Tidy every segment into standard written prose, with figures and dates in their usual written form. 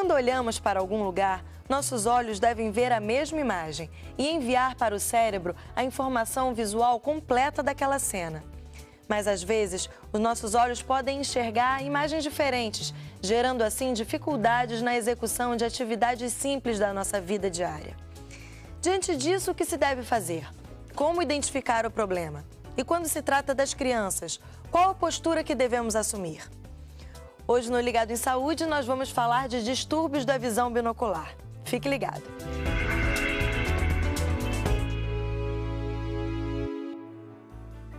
Quando olhamos para algum lugar, nossos olhos devem ver a mesma imagem e enviar para o cérebro a informação visual completa daquela cena. Mas às vezes, os nossos olhos podem enxergar imagens diferentes, gerando assim dificuldades na execução de atividades simples da nossa vida diária. Diante disso, o que se deve fazer? Como identificar o problema? E quando se trata das crianças, qual a postura que devemos assumir? Hoje no Ligado em Saúde, nós vamos falar de distúrbios da visão binocular. Fique ligado!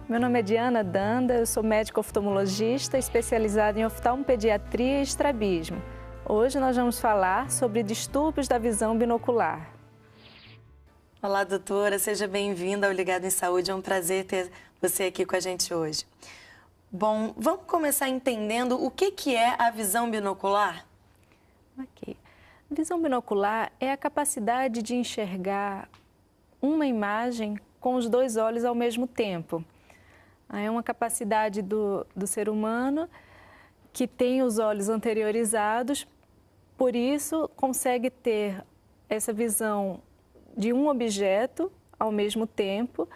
Meu nome é Diana Danda, eu sou médica oftalmologista especializada em oftalmopediatria e estrabismo. Hoje nós vamos falar sobre distúrbios da visão binocular. Olá, doutora, seja bem-vinda ao Ligado em Saúde, é um prazer ter você aqui com a gente hoje. Bom, vamos começar entendendo o que é a visão binocular? Ok. A visão binocular é a capacidade de enxergar uma imagem com os dois olhos ao mesmo tempo. É uma capacidade do ser humano que tem os olhos anteriorizados, por isso consegue ter essa visão de um objeto ao mesmo tempo,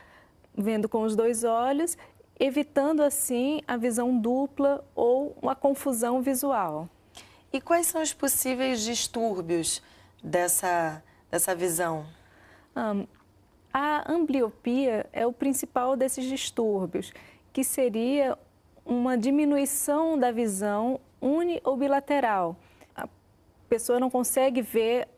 vendo com os dois olhos, evitando assim a visão dupla ou uma confusão visual. E quais são os possíveis distúrbios dessa visão? A ambliopia é o principal desses distúrbios, que seria uma diminuição da visão uni ou bilateral. A pessoa não consegue ver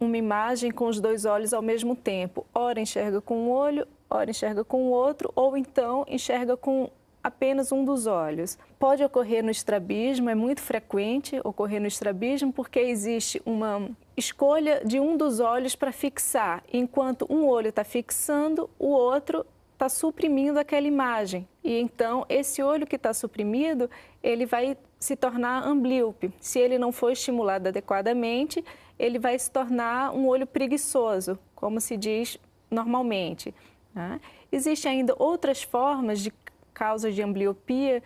uma imagem com os dois olhos ao mesmo tempo. Ora enxerga com um olho, ora enxerga com o outro, ou então enxerga com apenas um dos olhos. Pode ocorrer no estrabismo, é muito frequente ocorrer no estrabismo, porque existe uma escolha de um dos olhos para fixar. Enquanto um olho está fixando, o outro está suprimindo aquela imagem. E então, esse olho que está suprimido, ele vai se tornar amblíope. Se ele não for estimulado adequadamente, ele vai se tornar um olho preguiçoso, como se diz normalmente. Né? Existem ainda outras formas de causas de ambliopia,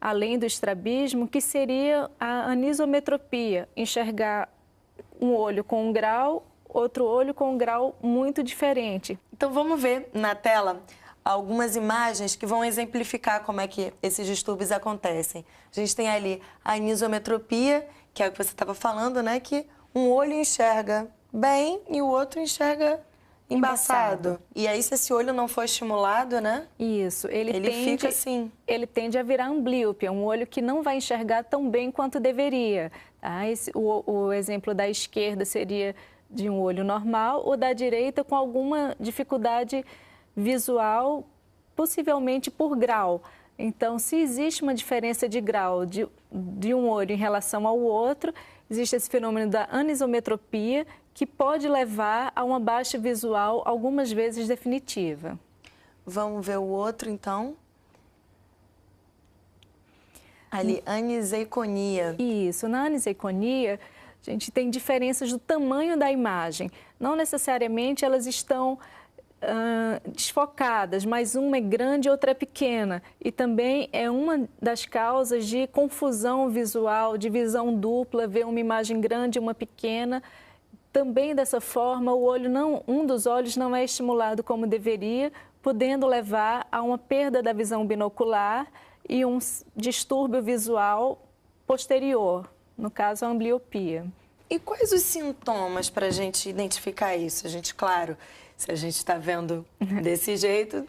além do estrabismo, que seria a anisometropia, enxergar um olho com um grau, outro olho com um grau muito diferente. Então vamos ver na tela algumas imagens que vão exemplificar como é que esses distúrbios acontecem. A gente tem ali a anisometropia, que é o que você estava falando, né? Que um olho enxerga bem e o outro enxerga embaçado. E aí, se esse olho não for estimulado, né? Isso, ele fica assim. Ele tende a virar amblíope, é um olho que não vai enxergar tão bem quanto deveria. Tá? O exemplo da esquerda seria de um olho normal, ou da direita com alguma dificuldade visual, possivelmente por grau. Então, se existe uma diferença de grau de um olho em relação ao outro, existe esse fenômeno da anisometropia, que pode levar a uma baixa visual, algumas vezes definitiva. Vamos ver o outro, então. Ali, aniseiconia. Isso, na aniseiconia, a gente tem diferenças do tamanho da imagem. Não necessariamente elas estão desfocadas, mas uma é grande e outra é pequena. E também é uma das causas de confusão visual, de visão dupla, ver uma imagem grande e uma pequena. Também dessa forma, um dos olhos não é estimulado como deveria, podendo levar a uma perda da visão binocular e um distúrbio visual posterior, no caso a ambliopia. E quais os sintomas para a gente identificar isso? Claro, se a gente está vendo desse jeito,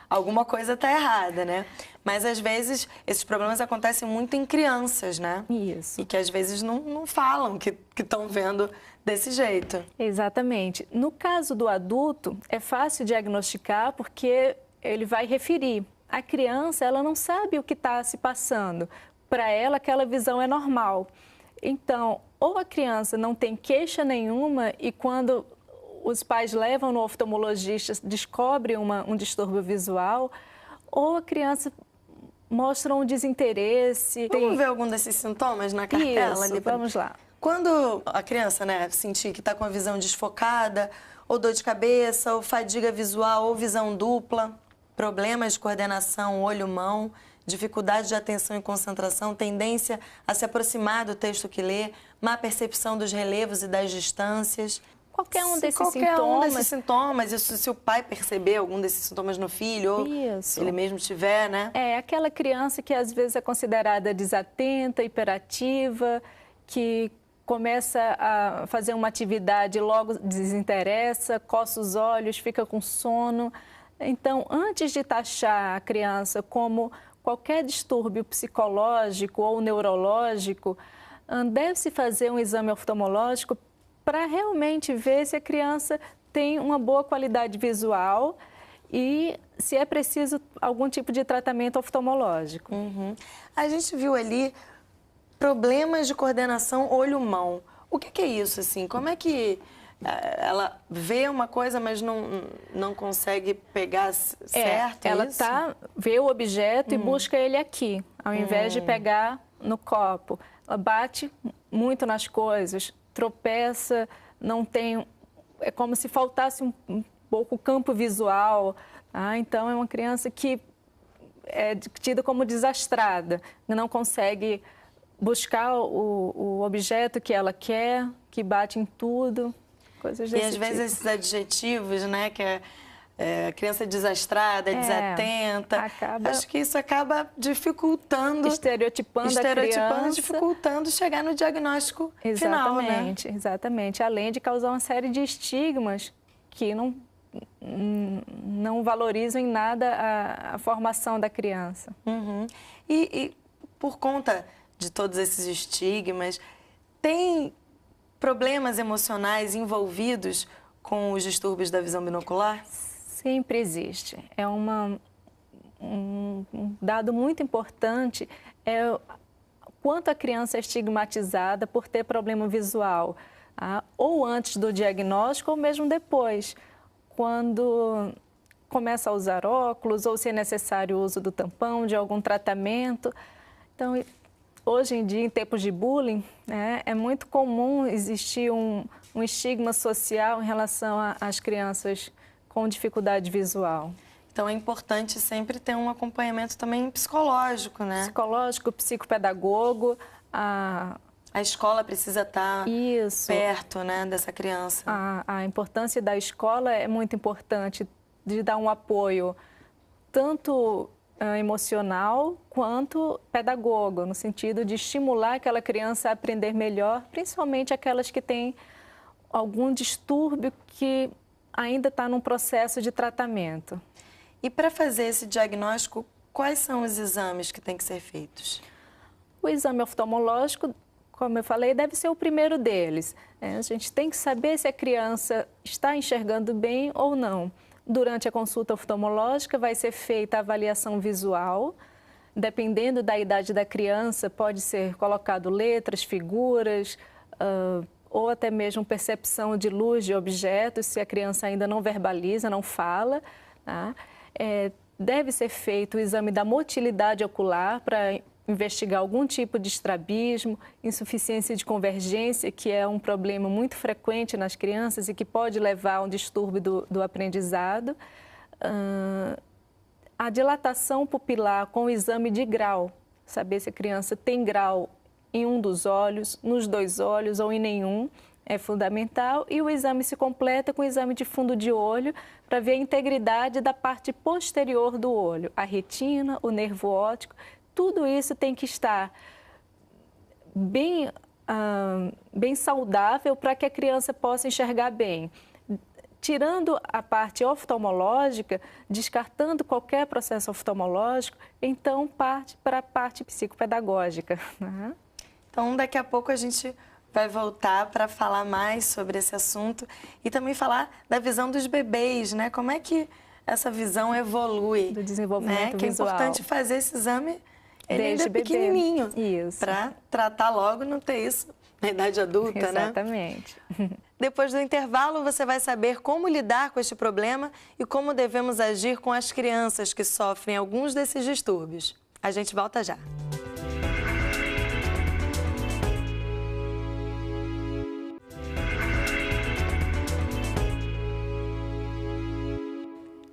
alguma coisa está errada, né? Mas às vezes esses problemas acontecem muito em crianças, né? Isso. E que às vezes não falam que estão vendo desse jeito. Exatamente. No caso do adulto, é fácil diagnosticar porque ele vai referir. A criança, ela não sabe o que está se passando. Para ela, aquela visão é normal. Então, ou a criança não tem queixa nenhuma e quando os pais levam no oftalmologista, descobrem um distúrbio visual, ou a criança mostra um desinteresse. Vamos ver algum desses sintomas na cartela? Isso, vamos lá. Quando a criança, né, sentir que está com a visão desfocada, ou dor de cabeça, ou fadiga visual, ou visão dupla, problemas de coordenação, olho-mão, dificuldade de atenção e concentração, tendência a se aproximar do texto que lê, má percepção dos relevos e das distâncias. Qualquer um desses sintomas, isso, se o pai perceber algum desses sintomas no filho, ou se ele mesmo tiver, né? É aquela criança que às vezes é considerada desatenta, hiperativa, que começa a fazer uma atividade e logo desinteressa, coça os olhos, fica com sono. Então, antes de taxar a criança como qualquer distúrbio psicológico ou neurológico, deve-se fazer um exame oftalmológico para realmente ver se a criança tem uma boa qualidade visual e se é preciso algum tipo de tratamento oftalmológico. A gente viu ali problemas de coordenação olho-mão. O que é isso, assim? Como é que ela vê uma coisa, mas não consegue pegar certo? Ela vê o objeto e busca ele aqui, ao invés de pegar no copo. Ela bate muito nas coisas, tropeça, não tem... É como se faltasse um pouco campo visual. Tá? Então, é uma criança que é tida como desastrada, não consegue buscar o objeto que ela quer, que bate em tudo, coisas desse tipo. E às vezes esses adjetivos, né, que é criança desastrada, desatenta, acho que isso acaba dificultando, estereotipando a criança, dificultando chegar no diagnóstico final, né? Exatamente, além de causar uma série de estigmas que não valorizam em nada a formação da criança. E por conta de todos esses estigmas, tem problemas emocionais envolvidos com os distúrbios da visão binocular? Sempre existe. É um dado muito importante quanto a criança é estigmatizada por ter problema visual, ou antes do diagnóstico ou mesmo depois, quando começa a usar óculos ou se é necessário o uso do tampão, de algum tratamento. Então, hoje em dia, em tempos de bullying, é muito comum existir um estigma social em relação às crianças com dificuldade visual. Então, é importante sempre ter um acompanhamento também psicológico, né? Psicológico, psicopedagogo. A escola precisa estar perto, né, dessa criança. A importância da escola é muito importante, de dar um apoio tanto emocional quanto pedagogo, no sentido de estimular aquela criança a aprender melhor, principalmente aquelas que têm algum distúrbio que ainda está num processo de tratamento. E para fazer esse diagnóstico, quais são os exames que têm que ser feitos? O exame oftalmológico, como eu falei, deve ser o primeiro deles. A gente tem que saber se a criança está enxergando bem ou não. Durante a consulta oftalmológica vai ser feita a avaliação visual. Dependendo da idade da criança, pode ser colocado letras, figuras, ou até mesmo percepção de luz de objetos, se a criança ainda não verbaliza, não fala. Tá? Deve ser feito o exame da motilidade ocular para investigar algum tipo de estrabismo, insuficiência de convergência, que é um problema muito frequente nas crianças e que pode levar a um distúrbio do aprendizado. A dilatação pupilar com o exame de grau, saber se a criança tem grau em um dos olhos, nos dois olhos ou em nenhum, é fundamental. E o exame se completa com o exame de fundo de olho para ver a integridade da parte posterior do olho, a retina, o nervo óptico. Tudo isso tem que estar bem saudável para que a criança possa enxergar bem. Tirando a parte oftalmológica, descartando qualquer processo oftalmológico, então parte para a parte psicopedagógica. Né? Então, daqui a pouco a gente vai voltar para falar mais sobre esse assunto e também falar da visão dos bebês, né? Como é que essa visão evolui? Do desenvolvimento visual. Que é importante fazer esse exame ainda pequenininho, para tratar logo, não ter isso na idade adulta, Exatamente. Né? Depois do intervalo, você vai saber como lidar com este problema e como devemos agir com as crianças que sofrem alguns desses distúrbios. A gente volta já.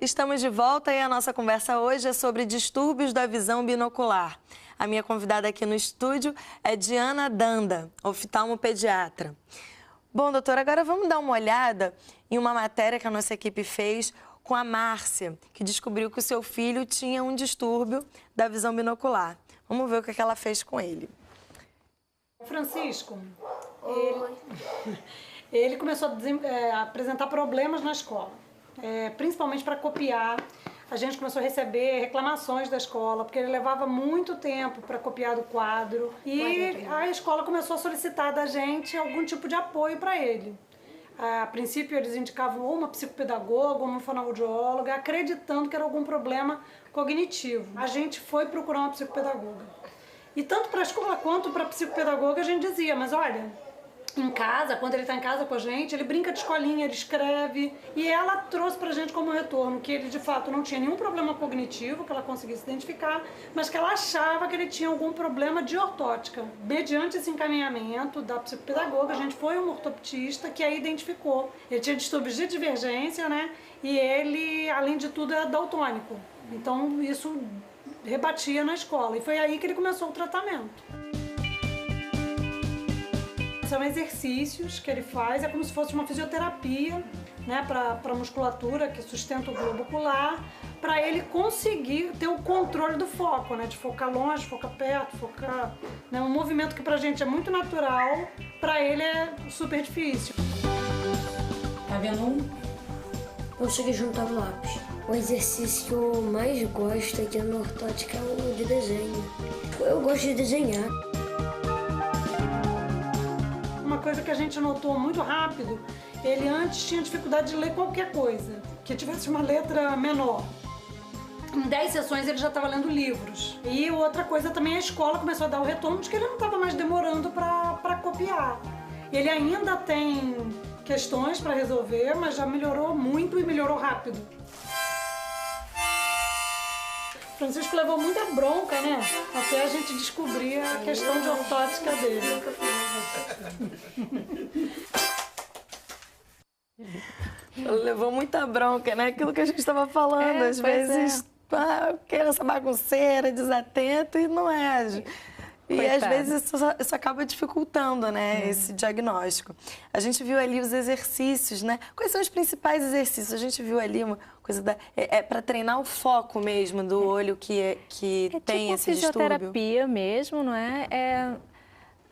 Estamos de volta e a nossa conversa hoje é sobre distúrbios da visão binocular. A minha convidada aqui no estúdio é Diana Danda, oftalmopediatra. Bom, doutora, agora vamos dar uma olhada em uma matéria que a nossa equipe fez com a Márcia, que descobriu que o seu filho tinha um distúrbio da visão binocular. Vamos ver o que ela fez com ele. Francisco, ele começou a apresentar problemas na escola, principalmente para copiar. A gente começou a receber reclamações da escola, porque ele levava muito tempo para copiar do quadro. E a escola começou a solicitar da gente algum tipo de apoio para ele. A princípio, eles indicavam ou uma psicopedagoga ou uma fonoaudióloga, acreditando que era algum problema cognitivo. A gente foi procurar uma psicopedagoga. E tanto para a escola quanto para a psicopedagoga a gente dizia, mas olha, em casa, quando ele está em casa com a gente, ele brinca de escolinha, ele escreve. E ela trouxe pra gente como retorno que ele, de fato, não tinha nenhum problema cognitivo, que ela conseguisse identificar, mas que ela achava que ele tinha algum problema de ortótica. Mediante esse encaminhamento da psicopedagoga, a gente foi um ortoptista que aí identificou. Ele tinha distúrbios de divergência, né? E ele, além de tudo, é daltônico. Então, isso rebatia na escola. E foi aí que ele começou o tratamento. São exercícios que ele faz, é como se fosse uma fisioterapia, né, para musculatura que sustenta o globo ocular, para ele conseguir ter o controle do foco, né, de focar longe, focar perto, focar, né, um movimento que pra gente é muito natural, para ele é super difícil. Tá vendo? Consegui juntar o lápis. O exercício que eu mais gosto aqui na ortótica é o de desenho. Eu gosto de desenhar. Uma coisa que a gente notou muito rápido, ele antes tinha dificuldade de ler qualquer coisa, que tivesse uma letra menor. Em 10 sessões ele já estava lendo livros. E outra coisa também, a escola começou a dar o retorno de que ele não estava mais demorando para copiar. Ele ainda tem questões para resolver, mas já melhorou muito e melhorou rápido. Francisco levou muita bronca, né? Até a gente descobrir a questão de ortótica dele. Levou muita bronca, né? Aquilo que a gente estava falando, às vezes, criança bagunceira, desatenta e não é. E às vezes isso acaba dificultando, né, esse diagnóstico. A gente viu ali os exercícios, né? Quais são os principais exercícios? A gente viu ali uma coisa para treinar o foco mesmo do olho que tem tipo esse distúrbio. Fisioterapia mesmo, não é? É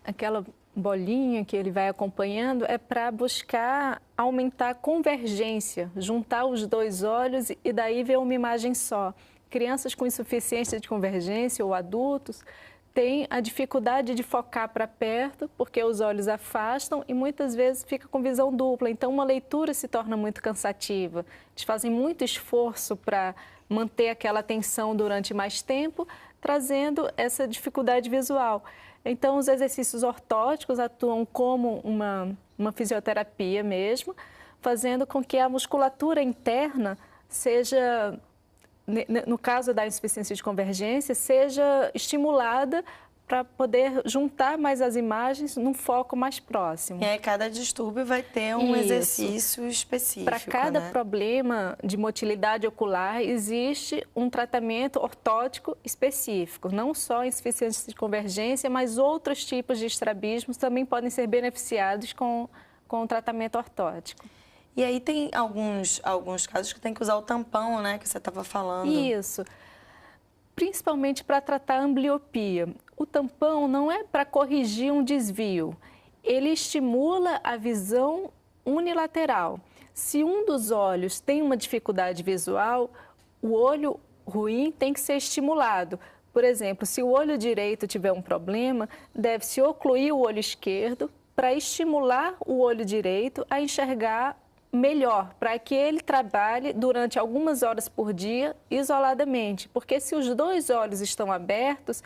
aquela bolinha que ele vai acompanhando, é para buscar aumentar a convergência, juntar os dois olhos e daí ver uma imagem só. Crianças com insuficiência de convergência ou adultos tem a dificuldade de focar para perto, porque os olhos afastam e muitas vezes fica com visão dupla. Então, uma leitura se torna muito cansativa. Eles fazem muito esforço para manter aquela atenção durante mais tempo, trazendo essa dificuldade visual. Então, os exercícios ortóticos atuam como uma fisioterapia mesmo, fazendo com que a musculatura interna seja, no caso da insuficiência de convergência, seja estimulada para poder juntar mais as imagens num foco mais próximo. E aí cada distúrbio vai ter um exercício específico, para cada problema de motilidade ocular, existe um tratamento ortótico específico. Não só insuficiência de convergência, mas outros tipos de estrabismos também podem ser beneficiados com o tratamento ortótico. E aí tem alguns casos que tem que usar o tampão, né, que você estava falando. Isso. Principalmente para tratar a ambliopia. O tampão não é para corrigir um desvio. Ele estimula a visão unilateral. Se um dos olhos tem uma dificuldade visual, o olho ruim tem que ser estimulado. Por exemplo, se o olho direito tiver um problema, deve-se ocluir o olho esquerdo para estimular o olho direito a enxergar melhor, para que ele trabalhe durante algumas horas por dia isoladamente. Porque se os dois olhos estão abertos,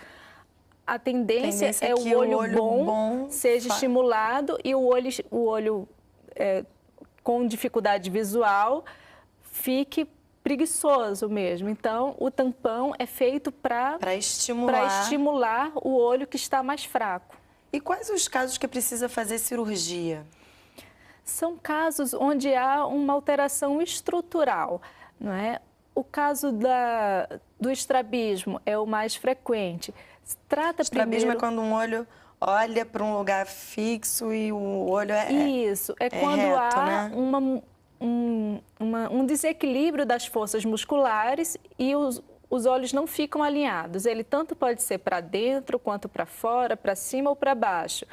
a tendência é o olho bom seja estimulado e o olho com dificuldade visual fique preguiçoso mesmo. Então, o tampão é feito para estimular o olho que está mais fraco. E quais os casos que precisa fazer cirurgia? São casos onde há uma alteração estrutural, não é? O caso do estrabismo é o mais frequente. Trata Estrabismo primeiro... é quando um olho olha para um lugar fixo e o olho Isso, é quando reto, há, né? um desequilíbrio das forças musculares e os olhos não ficam alinhados. Ele tanto pode ser para dentro, quanto para fora, para cima ou para baixo.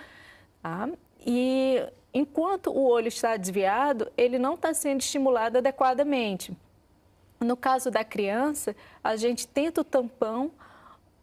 Tá? E enquanto o olho está desviado, ele não está sendo estimulado adequadamente. No caso da criança, a gente tenta o tampão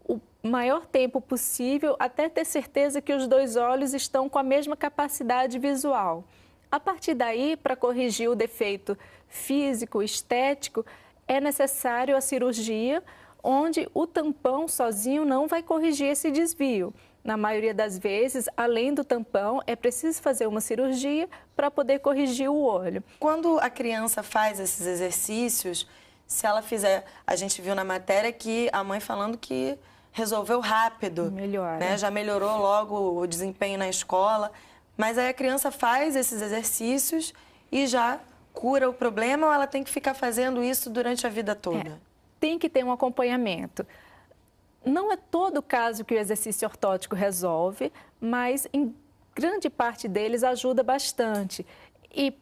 o maior tempo possível até ter certeza que os dois olhos estão com a mesma capacidade visual. A partir daí, para corrigir o defeito físico, estético, é necessário a cirurgia, onde o tampão sozinho não vai corrigir esse desvio. Na maioria das vezes, além do tampão, é preciso fazer uma cirurgia para poder corrigir o olho. Quando a criança faz esses exercícios, se ela fizer... A gente viu na matéria que a mãe falando que resolveu rápido. Melhora. Né? Já melhorou logo o desempenho na escola. Mas aí a criança faz esses exercícios e já cura o problema, ou ela tem que ficar fazendo isso durante a vida toda? Tem que ter um acompanhamento. Não é todo caso que o exercício ortótico resolve, mas em grande parte deles ajuda bastante. E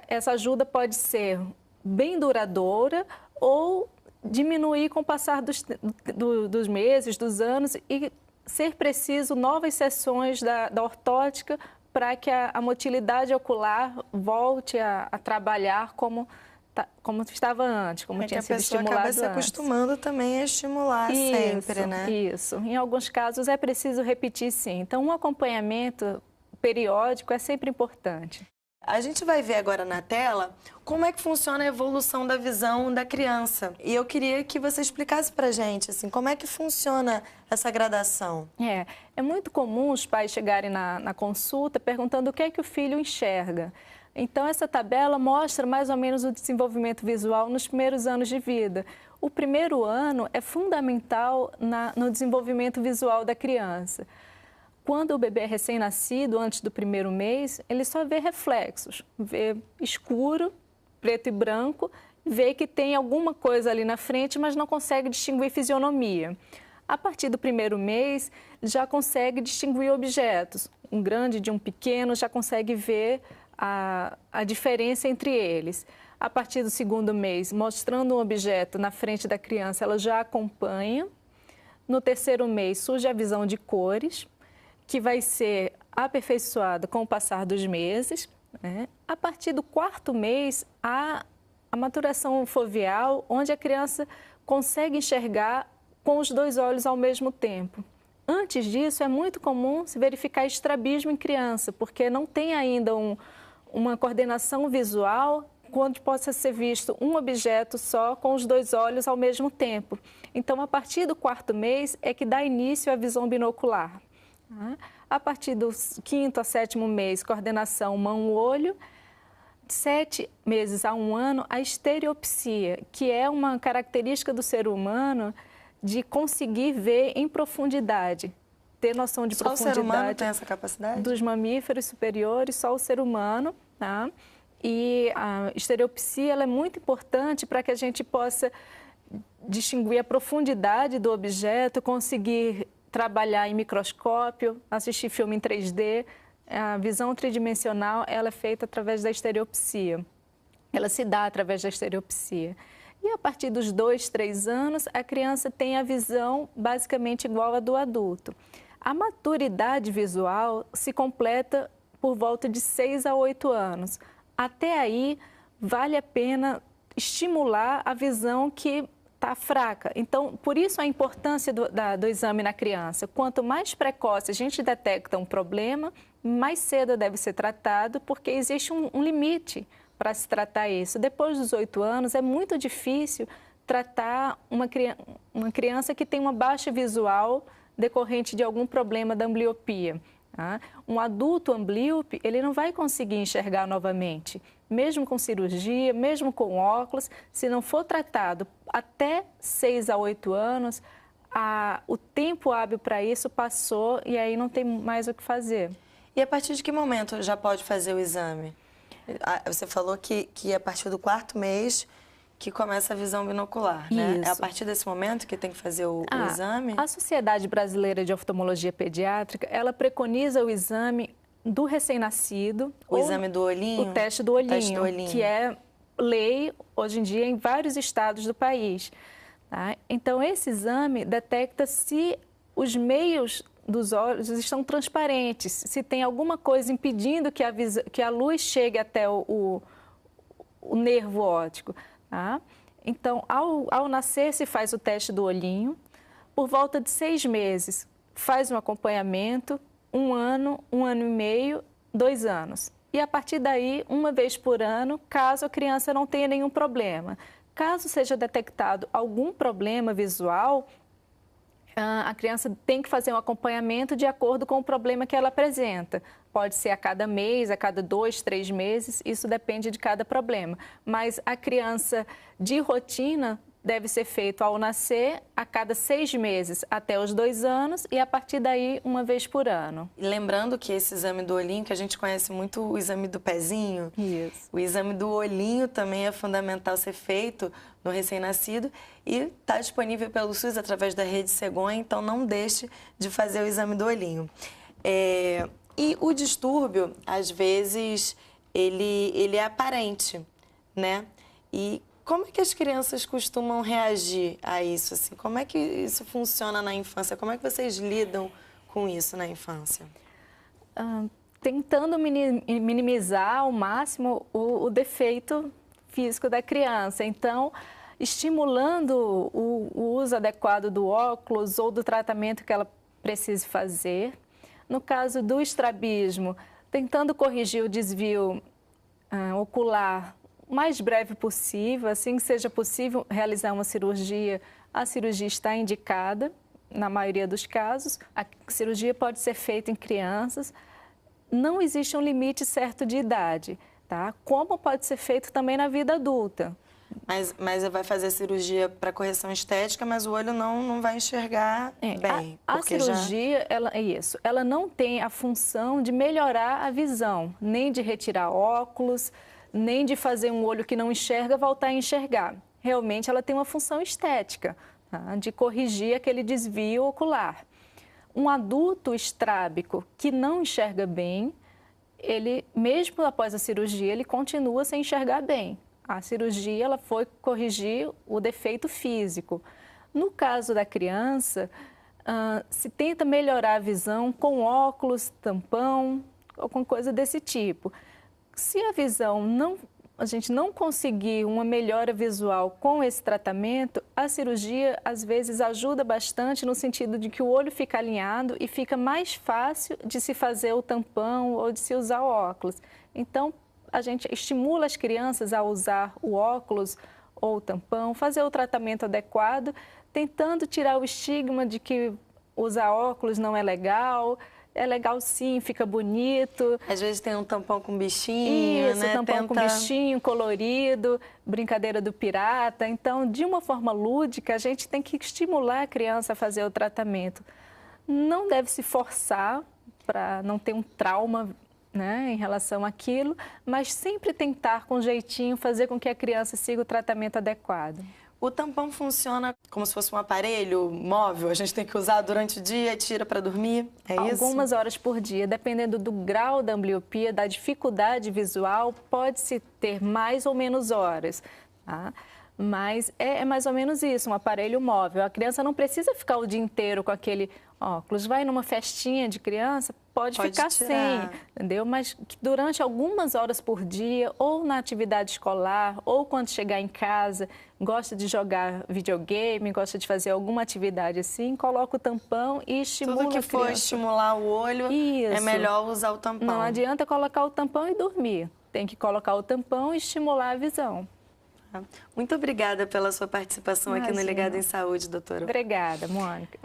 essa ajuda pode ser bem duradoura ou diminuir com o passar dos meses, dos anos, e ser preciso novas sessões da ortótica para que a motilidade ocular volte a trabalhar como estava antes, como tinha sido estimulado antes. A pessoa acaba se acostumando também a estimular sempre, né? Isso. Em alguns casos é preciso repetir, sim. Então, um acompanhamento periódico é sempre importante. A gente vai ver agora na tela como é que funciona a evolução da visão da criança. E eu queria que você explicasse pra gente, assim, como é que funciona essa gradação. É muito comum os pais chegarem na consulta perguntando o que é que o filho enxerga. Então, essa tabela mostra mais ou menos o desenvolvimento visual nos primeiros anos de vida. O primeiro ano é fundamental no desenvolvimento visual da criança. Quando o bebê é recém-nascido, antes do primeiro mês, ele só vê reflexos, vê escuro, preto e branco, vê que tem alguma coisa ali na frente, mas não consegue distinguir fisionomia. A partir do primeiro mês, já consegue distinguir objetos. Um grande de um pequeno já consegue ver a diferença entre eles. A partir do segundo mês, mostrando um objeto na frente da criança, ela já acompanha. No terceiro mês, surge a visão de cores, que vai ser aperfeiçoada com o passar dos meses, né? A partir do quarto mês, há a maturação foveal, onde a criança consegue enxergar com os dois olhos ao mesmo tempo. Antes disso, é muito comum se verificar estrabismo em criança, porque não tem ainda uma coordenação visual quando possa ser visto um objeto só com os dois olhos ao mesmo tempo. Então, a partir do quarto mês é que dá início à visão binocular. A partir do quinto a sétimo mês, coordenação mão-olho. 7 meses a 1 ano, a estereopsia, que é uma característica do ser humano de conseguir ver em profundidade, ter noção de profundidade. Só o ser humano tem essa capacidade? Dos mamíferos superiores, só o ser humano, tá? E a estereopsia ela é muito importante para que a gente possa distinguir a profundidade do objeto, conseguir trabalhar em microscópio, assistir filme em 3D. A visão tridimensional ela é feita através da estereopsia. Ela se dá através da estereopsia. E a partir dos 2, 3 anos, a criança tem a visão basicamente igual à do adulto. A maturidade visual se completa por volta de 6 a 8 anos. Até aí, vale a pena estimular a visão que está fraca. Então, por isso a importância do exame na criança. Quanto mais precoce a gente detecta um problema, mais cedo deve ser tratado, porque existe um limite para se tratar isso. Depois dos 8 anos, é muito difícil tratar uma criança que tem uma baixa visual decorrente de algum problema da ambliopia. Tá? Um adulto amblíope, ele não vai conseguir enxergar novamente, mesmo com cirurgia, mesmo com óculos, se não for tratado até 6 a 8 anos, o tempo hábil para isso passou e aí não tem mais o que fazer. E a partir de que momento já pode fazer o exame? Você falou que a partir do 4º mês que começa a visão binocular, né? Isso. É a partir desse momento que tem que fazer o exame? A Sociedade Brasileira de Oftalmologia Pediátrica, ela preconiza o exame do recém-nascido. O exame do olhinho? O teste do olhinho, que é lei, hoje em dia, em vários estados do país. Tá? Então, esse exame detecta se os meios dos olhos estão transparentes, se tem alguma coisa impedindo que a luz chegue até o nervo óptico. Tá? Então, ao nascer, se faz o teste do olhinho. Por volta de 6 meses, faz um acompanhamento, 1 ano, 1 ano e meio, 2 anos. E a partir daí, 1 vez por ano, caso a criança não tenha nenhum problema. Caso seja detectado algum problema visual, a criança tem que fazer um acompanhamento de acordo com o problema que ela apresenta. Pode ser a cada mês, a cada 2, 3 meses, isso depende de cada problema. Mas a criança de rotina deve ser feito ao nascer, a cada 6 meses até os 2 anos e a partir daí 1 vez por ano. E lembrando que esse exame do olhinho, que a gente conhece muito o exame do pezinho, Isso. O exame do olhinho também é fundamental ser feito no recém-nascido e está disponível pelo SUS através da rede Cegonha, então não deixe de fazer o exame do olhinho. E o distúrbio, às vezes, ele é aparente, né? E como é que as crianças costumam reagir a isso? Assim? Como é que isso funciona na infância? Como é que vocês lidam com isso na infância? Tentando minimizar ao máximo o defeito físico da criança. Então, estimulando o uso adequado do óculos ou do tratamento que ela precise fazer. No caso do estrabismo, tentando corrigir o desvio ocular o mais breve possível, assim que seja possível realizar uma cirurgia, a cirurgia está indicada, na maioria dos casos. A cirurgia pode ser feita em crianças, não existe um limite certo de idade, tá? Como pode ser feito também na vida adulta. Mas vai fazer cirurgia para correção estética, mas o olho não vai enxergar bem. A cirurgia, ela não tem a função de melhorar a visão, nem de retirar óculos, nem de fazer um olho que não enxerga voltar a enxergar. Realmente ela tem uma função estética, tá? De corrigir aquele desvio ocular. Um adulto estrábico que não enxerga bem, ele, mesmo após a cirurgia, ele continua sem enxergar bem. A cirurgia ela foi corrigir o defeito físico. No caso da criança, se tenta melhorar a visão com óculos, tampão, alguma coisa desse tipo. Se a visão a gente não conseguir uma melhora visual com esse tratamento, a cirurgia às vezes ajuda bastante no sentido de que o olho fica alinhado e fica mais fácil de se fazer o tampão ou de se usar o óculos. Então, a gente estimula as crianças a usar o óculos ou o tampão, fazer o tratamento adequado, tentando tirar o estigma de que usar óculos não é legal. É legal sim, fica bonito. Às vezes tem um tampão com bichinho, isso, né? Tampão com bichinho, colorido, brincadeira do pirata. Então, de uma forma lúdica, a gente tem que estimular a criança a fazer o tratamento. Não deve se forçar para não ter um trauma, né, em relação àquilo, mas sempre tentar com jeitinho fazer com que a criança siga o tratamento adequado. O tampão funciona como se fosse um aparelho móvel? A gente tem que usar durante o dia e tira para dormir? É isso? Algumas horas por dia, dependendo do grau da ambliopia, da dificuldade visual, pode-se ter mais ou menos horas, tá? Mas é mais ou menos isso, um aparelho móvel. A criança não precisa ficar o dia inteiro com aquele óculos. Vai numa festinha de criança, pode ficar sem, entendeu? Mas durante algumas horas por dia, ou na atividade escolar, ou quando chegar em casa, gosta de jogar videogame, gosta de fazer alguma atividade assim, coloca o tampão e estimula a criança. Tudo que for estimular o olho, é melhor usar o tampão. Não adianta colocar o tampão e dormir. Tem que colocar o tampão e estimular a visão. Muito obrigada pela sua participação aqui no Ligado em Saúde, doutora. Obrigada, Mônica.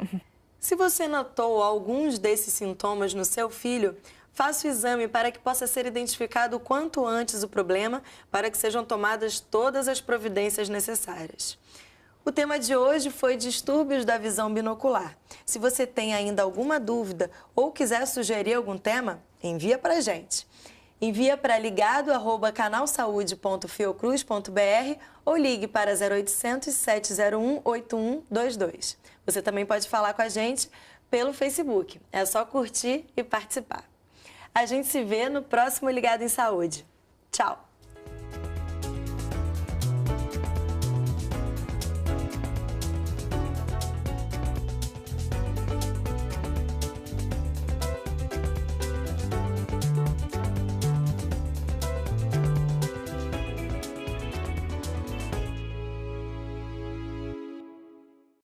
Se você notou alguns desses sintomas no seu filho, faça o exame para que possa ser identificado o quanto antes o problema, para que sejam tomadas todas as providências necessárias. O tema de hoje foi distúrbios da visão binocular. Se você tem ainda alguma dúvida ou quiser sugerir algum tema, envia para a gente. Envia para ligado@canalsaude.fiocruz.br ou ligue para 0800 701 8122. Você também pode falar com a gente pelo Facebook. É só curtir e participar. A gente se vê no próximo Ligado em Saúde. Tchau!